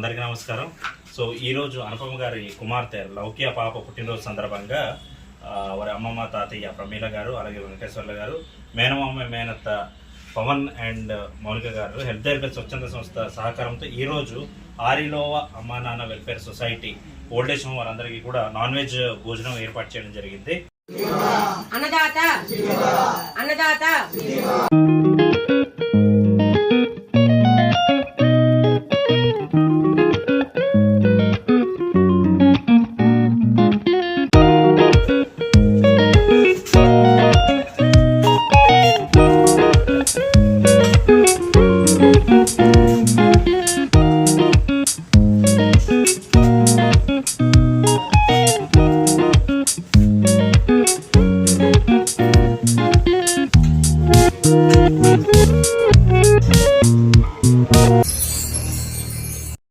అందరికీ నమస్కారం. సో ఈరోజు అనుపమ గారి కుమార్తె లౌక్య పాప పుట్టినరోజు సందర్భంగా వారి అమ్మమ్మ తాతయ్య ప్రమీల గారు, అలాగే వెంకటేశ్వర్ల గారు, మేనమామ మేనత్త పవన్ అండ్ మౌనిక గారు హెల్త్ వెల్ఫేర్ స్వచ్ఛంద సంస్థ సహకారంతో ఈరోజు ఆరిలోవా అమ్మా నాన్న వెల్ఫేర్ సొసైటీ ఓల్డేజ్ హోమ్ వారందరికీ కూడా నాన్ వెజ్ భోజనం ఏర్పాటు చేయడం జరిగింది. అన్నదాత